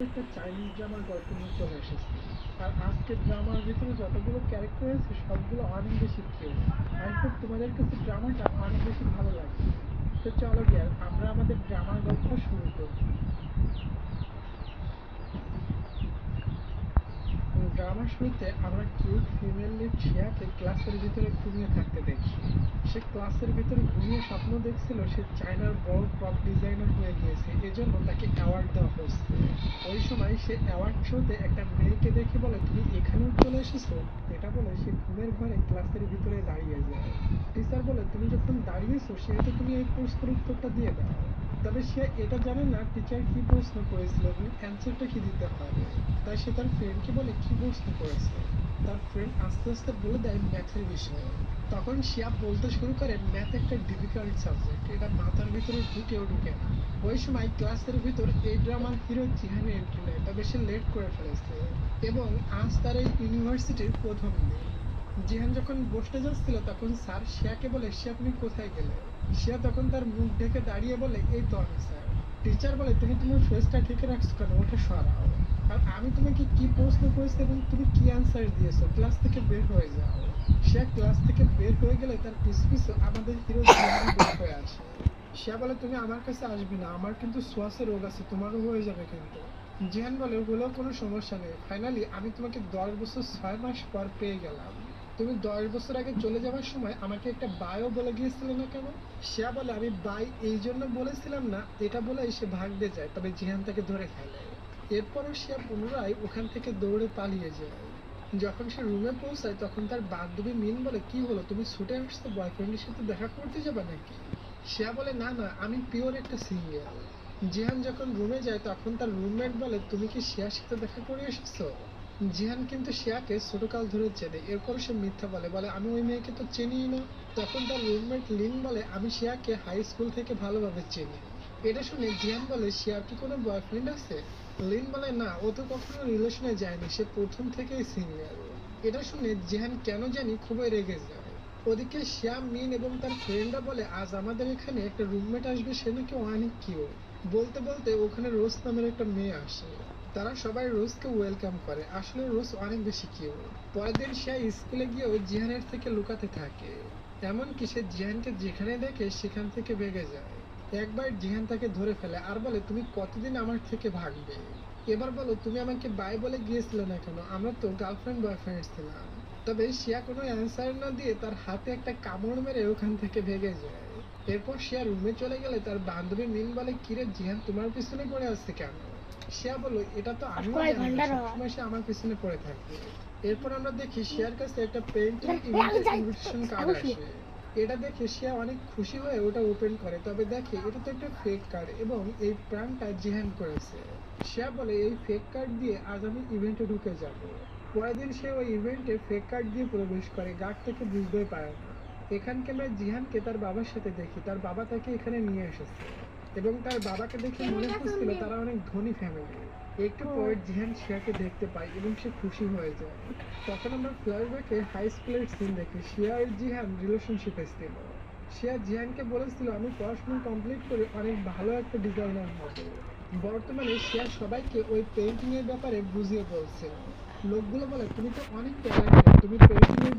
একটা চাইনিজ ড্রামার গল্প নিয়ে চলে এসেছে। আর আজকের ড্রামার ভিতরে যতগুলো ক্যারেক্টার আছে সবগুলো অনেক বেশি কিউট। আই হোপ তোমাদের কাছে ড্রামাটা অনেক বেশি ভালো লাগবে। তো চলো গিয়ে আমরা আমাদের ড্রামার গল্পটা শুরু করি। ড্রামার শুরুতে আমরা কিউট ফিমেল লিড শিয়াকে ক্লাসের ভিতরে ঘুমিয়ে থাকতে দেখি। সে ক্লাসের ভিতরে ঘুমিয়ে স্বপ্ন দেখছিল সে চায়নার বড় টপ ডিজাইনার হয়ে গিয়েছে, এজন্য তাকে অ্যাওয়ার্ড দেওয়া হচ্ছে। ওই সময় সে অ্যাওয়ার্ড শোতে একটা মেয়েকে দেখে বলে, তুমি এখানেও চলে এসেছো। এটা বলে সে ঘুমের ঘরে ক্লাসের ভিতরে দাঁড়িয়ে যায়। টিচার বলে, তুমি যখন দাঁড়িয়েছো সেহেতু তুমি এই প্রশ্নের উত্তরটা দিয়ে দাও। তবে সে এটা জানে না টিচার কি প্রশ্ন করেছিল এবং অ্যান্সারটা কি দিতে হবে। তাই সে তার ফ্রেন্ডকে বলে কি প্রশ্ন করেছে। তার ফ্রেন্ড আস্তে আস্তে বলে দেয় ম্যাথের বিষয়ে। তখন শিয়া বলতে শুরু করে, ম্যাথ একটা ডিফিকাল্ট সাবজেক্ট, এটা মাথার ভিতরে ঢুকেও ঢুকে না। ওই সময় ক্লাসের ভিতর এই ড্রামার হিরো জিহানে এন্ট্রি নেয়, তবে সে লেট করে ফেলেছে এবং আজ তার এই ইউনিভার্সিটির প্রথম দিন। জিহান যখন বসতে যাচ্ছিল তখন স্যার শিয়াকে বলে, শিয়া তুমি কোথায় গেলে। শিয়া তখন তার মুখ ঢেকে দাঁড়িয়ে বলে, এই তো আমি স্যার। টিচার বলে, তুমি তোমার ফেসটা ঢেকে রাখছো কেন, ওটা সরাও। আর আমি তোমাকে কি প্রশ্ন করেছি এবং তুমি কি অ্যান্সার দিয়েছো, ক্লাস থেকে বের হয়ে যাও। সে ক্লাস থেকে বের হয়ে গেলে তার পিছু পিছু আমাদের হিরো জিহান বের হয়ে আসে। সে বলে, তুমি আমার কাছে আসবে না, আমার কিন্তু শ্বাসের রোগ আছে, তোমারও হয়ে যাবে কিন্তু। জিহান বলে, ওগুলো কোনো সমস্যা নেই, ফাইনালি আমি তোমাকে 10 বছর 6 মাস পর পেয়ে গেলাম। তুমি 10 বছর আগে চলে যাওয়ার সময় আমাকে একটা বায়ও বলে গিয়েছিলে না কেন। সে বলে, আমি বাই এই জন্য বলেছিলাম না, এটা বলে সে ভাগতে যায়, তবে জিহান তাকে ধরে ফেলে। এরপরও সে পুনরায় ওখান থেকে দৌড়ে পালিয়ে যায়। যখন সে রুমে পৌঁছায় তখন তার বান্ধবী মিন বলে, কি হলো, তুমি ছুটে আসছো বয়ফ্রেন্ডের সাথে দেখা করতে যাবে নাকি। সে বলে, না না, আমি পিওর একটা সিঙ্গেল। জিহান যখন রুমে যায় তখন তার রুমমেট বলে, তুমি কি শিয়ার সাথে দেখা করে এসেছো। জিহান কিন্তু শিয়াকে ছোটকাল ধরে চেনে, এরপর সে মিথ্যা বলে, বলে আমি ওই মেয়েকে তো চিনিই না। তখন তার রুমমেট লিন বলে, আমি শিয়াকে হাই স্কুল থেকে ভালোভাবে চিনি। এটা শুনে জিহান বলে, শিয়ার কি কোনো বয়ফ্রেন্ড আছে। লিন বলে, না, ও তো কখনো রিলেশনে যায়নি, সে প্রথম থেকেই সিঙ্গেল। এটা শুনে জিহান কেন জানি খুবই রেগে যায়। ওদিকে শ্যাম মিন এবং তার ফ্রেন্ডরা বলে, আজ আমাদের এখানে একটা রুমমেট আসবে, সে নাকি অনেক কিউট। বলতে বলতে ওখানে রোজ নামের একটা মেয়ে আসে। তারা সবাই রোজকে ওয়েলকাম করে, আসলে রোজ অনেক বেশি কিউট। পরের দিন সে স্কুলে গিয়েও জিহানের থেকে লুকাতে থাকে। এমনকি সে জিহানকে যেখানে দেখে সেখান থেকে ভেগে যায়। একবার জিহান তাকে ধরে ফেলে আর বলে, তুমি কতদিন আমার থেকে ভাগবে। এবার বলো, তুমি আমাকে বাই বলে গিয়েছিলে না কেন, আমরা তো গার্লফ্রেন্ড বয়ফ্রেন্ড ছিলাম। তবে শিয়া কোনো অ্যান্সার না দিয়ে তার হাতে একটা কামড় মেরে ওখান থেকে ভেগে যায়। এরপর শিয়া রুমে চলে গেলে তার বান্ধবী মিন বলে, কিরে জিহান তোমার পিছনে পড়ে আসছে কেন। শিয়া বলল, এটা তো আমিও জানি না, সবসময় সে আমার পিছনে পড়ে থাকবে। এরপর আমরা দেখি শিয়ার কাছে একটা পেইন্টিং ইভেন্টের ইনভিটেশন কার্ড আসে। এটা দেখে শিয়া অনেক খুশি হয়ে ওটা ওপেন করে, তবে দেখে এটা তো একটা ফেক কার্ড এবং এই প্রাণটা জিহান করেছে। শিয়া বলে, এই ফেক কার্ড দিয়ে আজ আমি ইভেন্টে ঢুকে যাব। পরের দিন সে ওই ইভেন্টে ফেক কার্ড দিয়ে প্রবেশ করে, গার্ড থেকে বুঝতেই পারে না। এখানকে আমরা জিহানকে তার বাবার সাথে দেখি, তার বাবা তাকে এখানে নিয়ে এসেছে এবং তার বাবাকে দেখে মনে হচ্ছিল তারা অনেক ধনী ফ্যামিলি। একটু পর জিহান শিয়াকে দেখতে পায় এবং সে খুশি হয়ে যায়। তখন আমরা ফ্ল্যাশব্যাকে হাই স্কুলের সিন দেখি, শিয়া আর জিহান রিলেশনশিপে ছিল। শিয়া জিহানকে বলেছিল, আমি পড়াশোনা কমপ্লিট করে অনেক ভালো একটা ডিজাইনার হব। বর্তমানে শিয়া সবাইকে ওই পেইন্টিং এর ব্যাপারে বুঝিয়ে বলছে। লোকগুলো বলে, তুমি তো অনেক ট্যালেন্টেড, তুমি পেইন্টিং এর